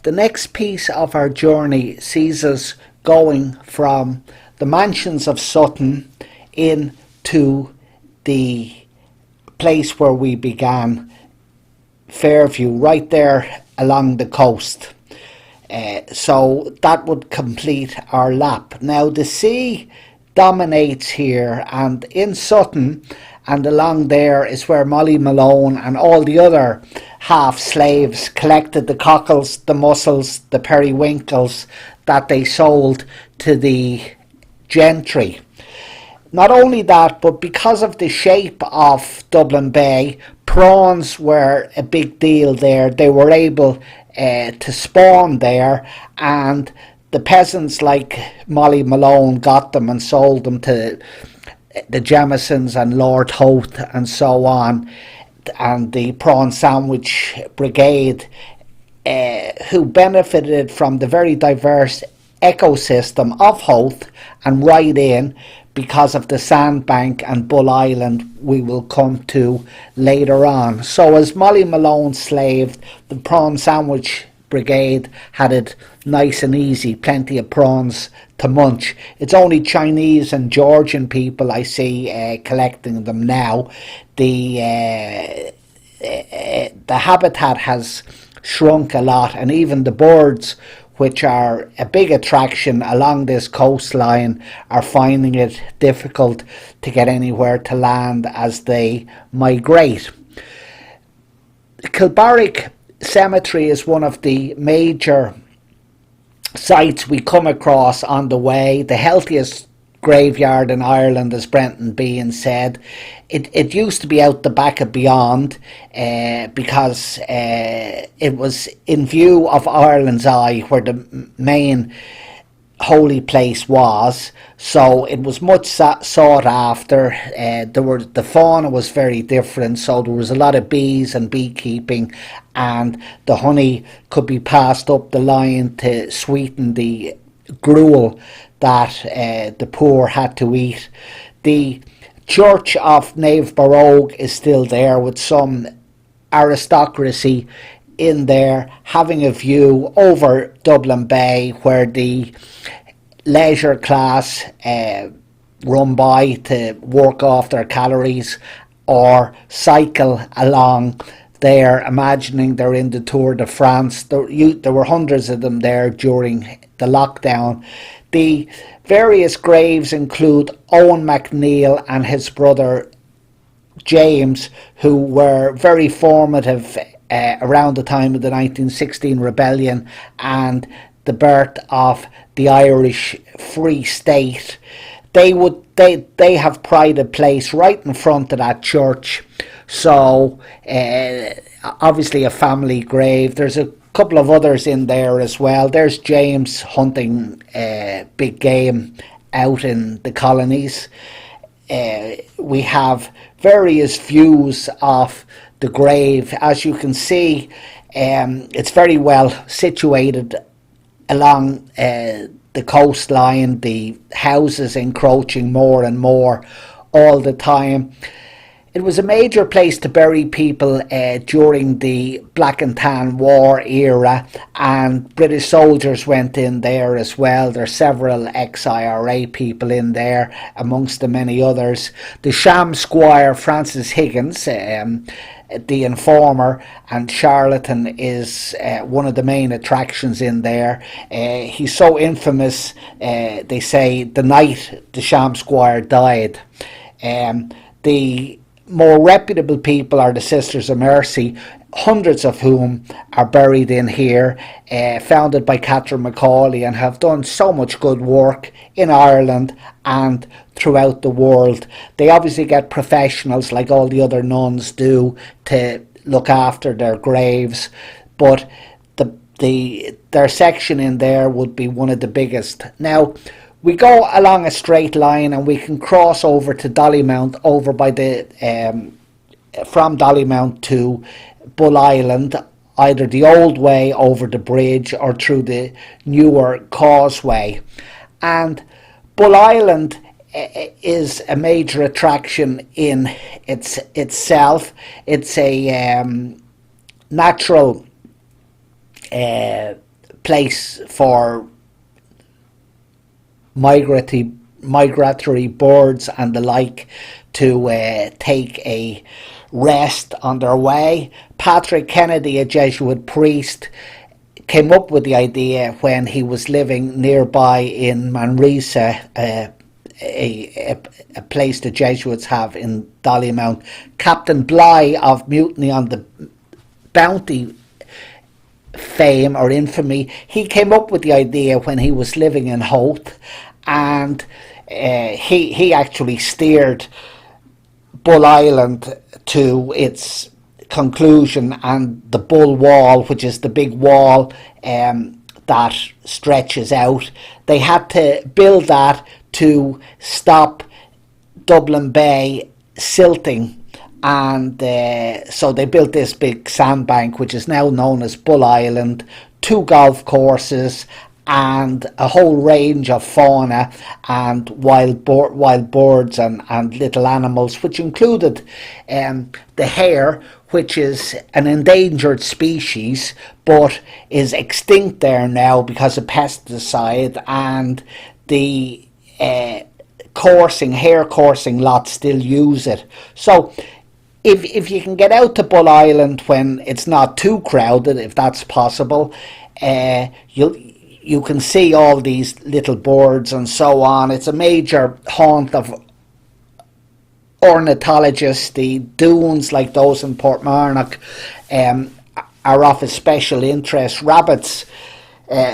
The next piece of our journey sees us going from the mansions of Sutton into the place where we began, Fairview, right there along the coast. So that would complete our lap. Now the sea dominates here, and in Sutton and along there is where Molly Malone and all the other half slaves collected the cockles, the mussels, the periwinkles that they sold to the gentry. Not only that, but because of the shape of Dublin Bay, prawns were a big deal there. They were able to spawn there, and the peasants like Molly Malone got them and sold them to the Jamisons and Lord Hoath and so on, and the Prawn Sandwich Brigade, who benefited from the very diverse ecosystem of Hoath and right in because of the sandbank and Bull Island we will come to later on. So as Molly Malone slaved, the Prawn Sandwich Brigade had it nice and easy, plenty of prawns to munch. It's only Chinese and Georgian people I see collecting them now. The habitat has shrunk a lot, and even the birds, which are a big attraction along this coastline, are finding it difficult to get anywhere to land as they migrate. Kilbarrack Cemetery is one of the major sites we come across on the way. The healthiest graveyard in Ireland, as Brenton Behan said. It used to be out the back of Beyond because it was in view of Ireland's Eye, where the main holy place was, so it was much sought after. The fauna was very different, so there was a lot of bees and beekeeping, and the honey could be passed up the line to sweeten the gruel that the poor had to eat. The church of Nave Barogue is still there, with some aristocracy in there having a view over Dublin Bay, where the leisure class run by to work off their calories or cycle along there, imagining they're in the Tour de France. There were hundreds of them there during the lockdown. The various graves include Owen MacNeill and his brother James, who were very formative around the time of the 1916 rebellion and the birth of the Irish Free State. They have pride of place right in front of that church. So obviously a family grave. There's a couple of others in there as well. There's James hunting big game out in the colonies. We have various views of the grave. As you can see, it's very well situated along the coastline, the houses encroaching more and more all the time. It was a major place to bury people during the Black and Tan War era, and British soldiers went in there as well. There's several ex-IRA people in there, amongst the many others. The sham squire Francis Higgins, the informer and charlatan, is one of the main attractions in there. He's so infamous, they say, the night the sham squire died. The more reputable people are the Sisters of Mercy, hundreds of whom are buried in here, founded by Catherine Macaulay, and have done so much good work in Ireland and throughout the world. They obviously get professionals like all the other nuns do to look after their graves, but their section in there would be one of the biggest. Now, we go along a straight line and we can cross over to Dollymount, over by the from Dollymount to Bull Island, either the old way over the bridge or through the newer causeway. And Bull Island is a major attraction in itself. It's a natural place for migratory birds and the like to take a rest on their way. Patrick Kennedy, a Jesuit priest, came up with the idea when he was living nearby in Manresa, a place the Jesuits have in Dollymount. Captain Bligh of Mutiny on the Bounty fame or infamy, he came up with the idea when he was living in Howth, and he actually steered Bull Island to its conclusion, and the Bull Wall, which is the big wall that stretches out, they had to build that to stop Dublin Bay silting, and so they built this big sandbank which is now known as Bull Island, 2 golf courses and a whole range of fauna and wild birds and little animals, which included the hare, which is an endangered species but is extinct there now because of pesticide, and the hare coursing lots still use it. So if you can get out to Bull Island when it's not too crowded, if that's possible, you can see all these little birds and so on. It's a major haunt of ornithologists. The dunes like those in Portmarnock are of a special interest. Rabbits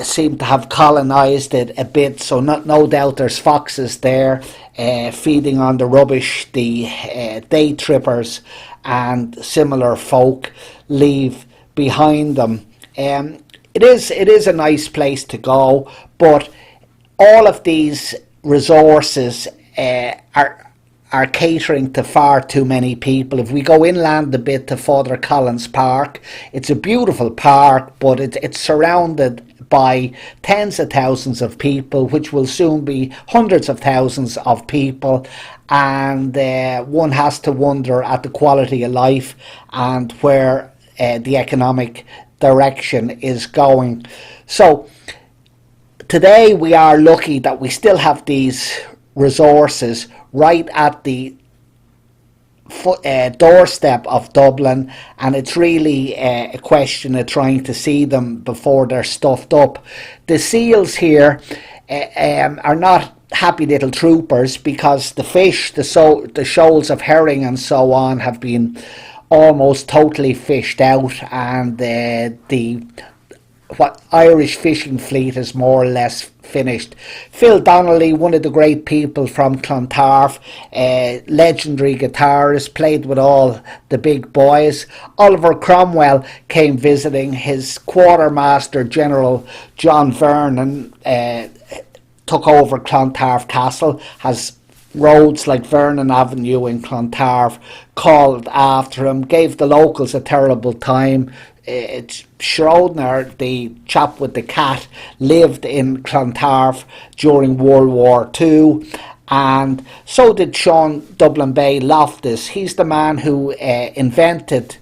seem to have colonised it a bit, so no doubt there's foxes there feeding on the rubbish the day trippers and similar folk leave behind them. It is a nice place to go, but all of these resources are catering to far too many people. If we go inland a bit to Father Collins Park, it's a beautiful park, but it's surrounded by tens of thousands of people, which will soon be hundreds of thousands of people, and one has to wonder at the quality of life and where the economic direction is going. So today we are lucky that we still have these resources right at the doorstep of Dublin, and it's really a question of trying to see them before they're stuffed up. The seals here are not happy little troopers, because the fish, the shoals of herring and so on, have been almost totally fished out, and the Irish fishing fleet is more or less finished. Phil Donnelly, one of the great people from Clontarf, legendary guitarist, played with all the big boys. Oliver Cromwell came visiting. His quartermaster General John Vernon took over Clontarf Castle, has roads like Vernon Avenue in Clontarf called after him, gave the locals a terrible time. Schrodner, the chap with the cat, lived in Clontarf during World War II, and so did Sean Dublin Bay Loftus. He's the man who invented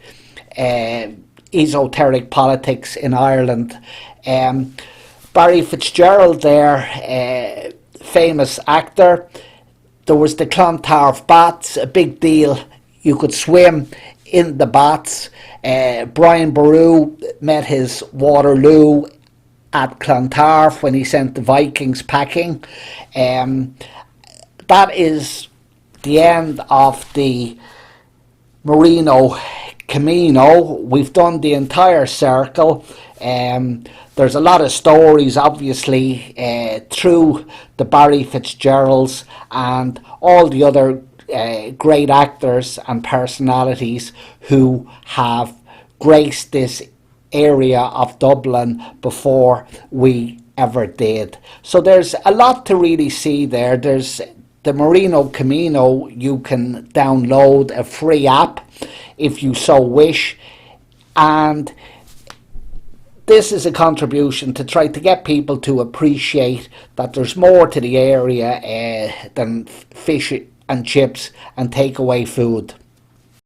esoteric politics in Ireland. Barry Fitzgerald there, famous actor. There was the Clontarf baths, a big deal. You could swim in the baths. Brian Boru met his Waterloo at Clontarf when he sent the Vikings packing. That is the end of the Merino Camino. We've done the entire circle. There's a lot of stories, obviously, through the Barry Fitzgeralds and all the other great actors and personalities who have graced this area of Dublin before we ever did. So there's a lot to really see there. There's the Merino Camino. You can download a free app if you so wish, and this is a contribution to try to get people to appreciate that there's more to the area than fish and chips and takeaway food.